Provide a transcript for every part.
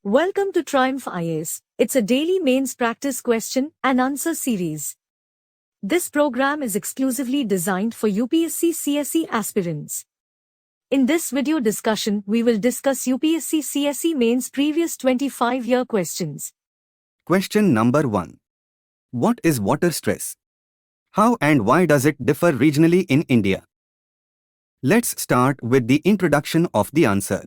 Welcome to Triumph IAS. It's a daily mains practice question and answer series. This program is exclusively designed for UPSC CSE aspirants. In this video discussion, we will discuss UPSC CSE mains previous 25-year questions. Question number 1. What is water stress? How and why does it differ regionally in India? Let's start with the introduction of the answer.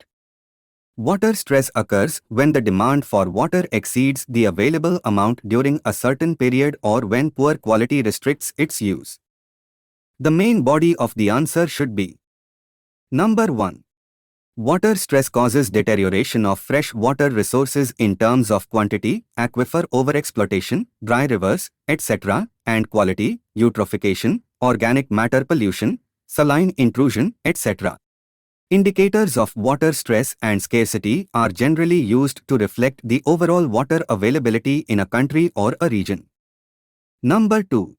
Water stress occurs when the demand for water exceeds the available amount during a certain period or when poor quality restricts its use. The main body of the answer should be: Number 1. Water stress causes deterioration of fresh water resources in terms of quantity, aquifer overexploitation, dry rivers, etc., and quality, eutrophication, organic matter pollution, saline intrusion, etc. Indicators of water stress and scarcity are generally used to reflect the overall water availability in a country or a region. Number 2.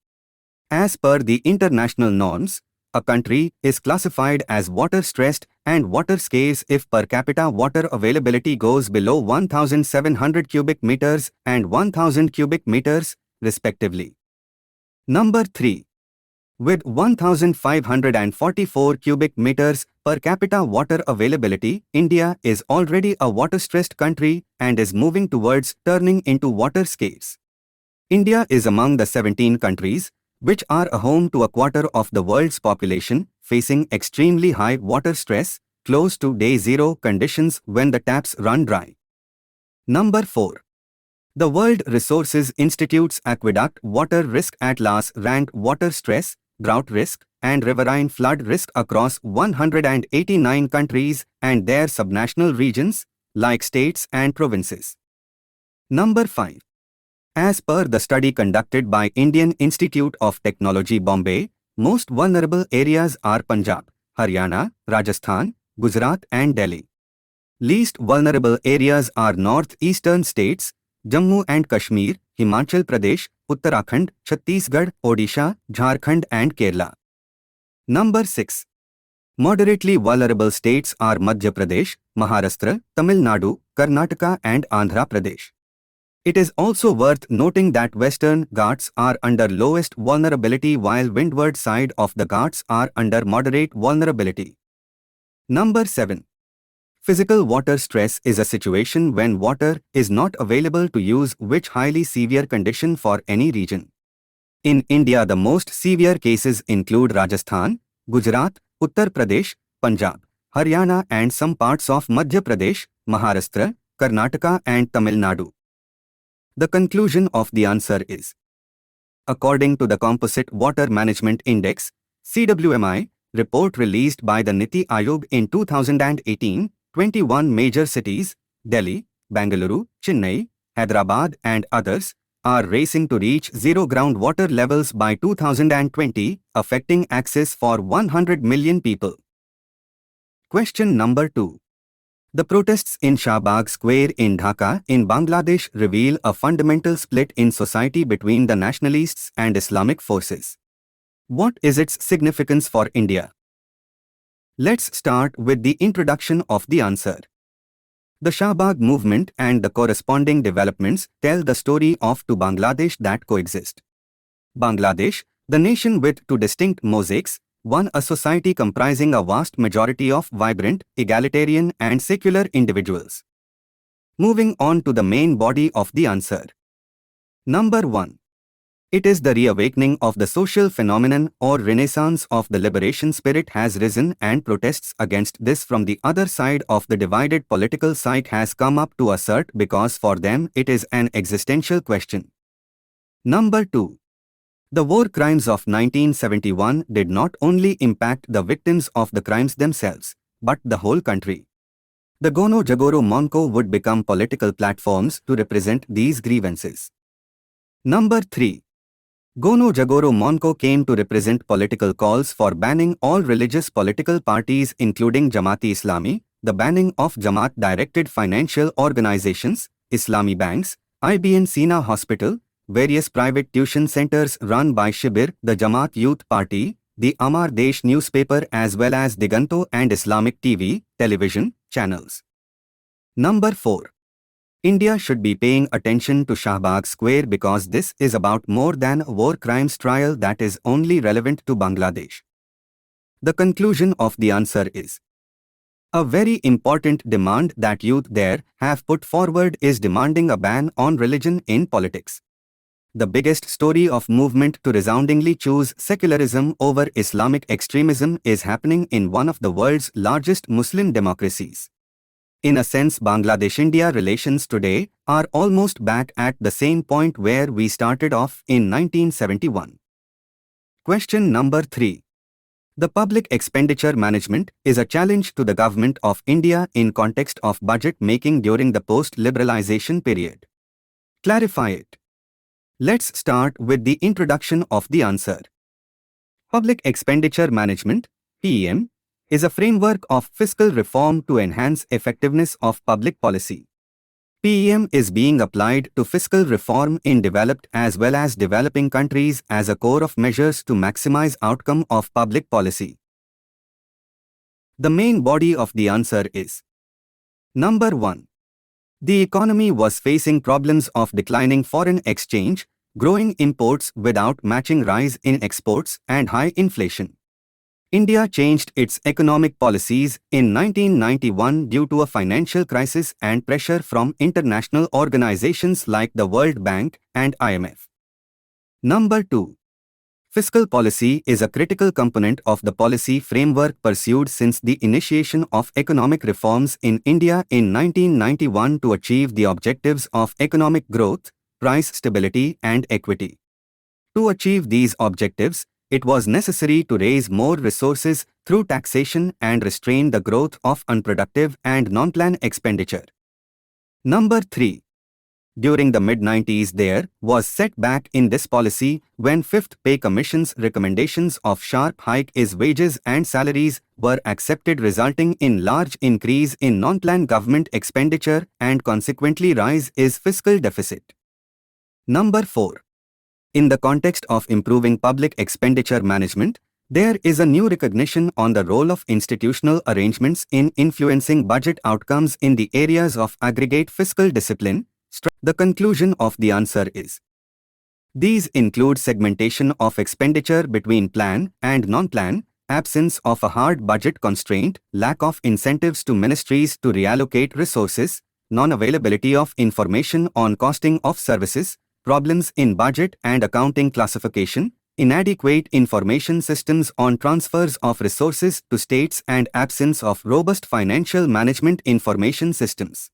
As per the international norms, a country is classified as water stressed and water scarce if per capita water availability goes below 1,700 cubic meters and 1,000 cubic meters, respectively. Number 3. With 1,544 cubic meters per capita water availability, India is already a water-stressed country and is moving towards turning into water scarce. India is among the 17 countries which are a home to a quarter of the world's population, facing extremely high water stress, close to day zero conditions when the taps run dry. Number 4. The World Resources Institute's Aqueduct Water Risk Atlas ranked water stress, drought risk, and riverine flood risk across 189 countries and their subnational regions, like states and provinces. Number 5. As per the study conducted by Indian Institute of Technology Bombay, most vulnerable areas are Punjab, Haryana, Rajasthan, Gujarat and Delhi. Least vulnerable areas are northeastern states, Jammu and Kashmir, Himachal Pradesh, Uttarakhand, Chhattisgarh, Odisha, Jharkhand and Kerala. Number 6. Moderately vulnerable states are Madhya Pradesh, Maharashtra, Tamil Nadu, Karnataka and Andhra Pradesh. It is also worth noting that Western Ghats are under lowest vulnerability while windward side of the Ghats are under moderate vulnerability. Number 7. Physical water stress is a situation when water is not available to use, which highly severe condition for any region. In India, the most severe cases include Rajasthan, Gujarat, Uttar Pradesh, Punjab, Haryana and some parts of Madhya Pradesh, Maharashtra, Karnataka and Tamil Nadu. The conclusion of the answer is: according to the Composite Water Management Index, CWMI, report released by the Niti Aayog in 2018, 21 major cities, Delhi, Bengaluru, Chennai, Hyderabad and others, are racing to reach zero groundwater levels by 2020, affecting access for 100 million people. Question number 2. The protests in Shahbag Square in Dhaka in Bangladesh reveal a fundamental split in society between the nationalists and Islamic forces. What is its significance for India? Let's start with the introduction of the answer. The Shahbag movement and the corresponding developments tell the story of two Bangladesh that coexist. Bangladesh, the nation with two distinct mosaics, one a society comprising a vast majority of vibrant, egalitarian and secular individuals. Moving on to the main body of the answer. Number 1. It is the reawakening of the social phenomenon or renaissance of the liberation spirit has risen, and protests against this from the other side of the divided political site has come up to assert because for them it is an existential question. Number 2. The war crimes of 1971 did not only impact the victims of the crimes themselves, but the whole country. The Gono Jagoro Monko would become political platforms to represent these grievances. Number 3. Gono Jagoro Monko came to represent political calls for banning all religious political parties including Jamaat-e Islami, the banning of Jamaat-directed financial organizations, Islami banks, IBN Sina Hospital, various private tuition centers run by Shibir, the Jamaat Youth Party, the Amar Desh newspaper as well as Diganto and Islamic TV, television channels. Number 4. India should be paying attention to Shahbag Square because this is about more than a war crimes trial that is only relevant to Bangladesh. The conclusion of the answer is a very important demand that youth there have put forward is demanding a ban on religion in politics. The biggest story of movement to resoundingly choose secularism over Islamic extremism is happening in one of the world's largest Muslim democracies. In a sense, Bangladesh-India relations today are almost back at the same point where we started off in 1971. Question number 3. The public expenditure management is a challenge to the government of India in context of budget making during the post-liberalization period. Clarify it. Let's start with the introduction of the answer. Public expenditure management, PEM, is a framework of fiscal reform to enhance effectiveness of public policy. PEM is being applied to fiscal reform in developed as well as developing countries as a core of measures to maximize outcome of public policy. The main body of the answer is number 1. The economy was facing problems of declining foreign exchange, growing imports without matching rise in exports, and high inflation. India changed its economic policies in 1991 due to a financial crisis and pressure from international organizations like the World Bank and IMF. Number 2. Fiscal policy is a critical component of the policy framework pursued since the initiation of economic reforms in India in 1991 to achieve the objectives of economic growth, price stability and equity. To achieve these objectives, it was necessary to raise more resources through taxation and restrain the growth of unproductive and non-planned expenditure. Number 3. During the mid-90s there was setback in this policy when 5th Pay Commission's recommendations of sharp hike in wages and salaries were accepted, resulting in large increase in non-planned government expenditure and consequently rise in fiscal deficit. Number 4. In the context of improving public expenditure management, there is a new recognition on the role of institutional arrangements in influencing budget outcomes in the areas of aggregate fiscal discipline. The conclusion of the answer is these include segmentation of expenditure between plan and non-plan, absence of a hard budget constraint, lack of incentives to ministries to reallocate resources, non-availability of information on costing of services, problems in budget and accounting classification, inadequate information systems on transfers of resources to states and absence of robust financial management information systems.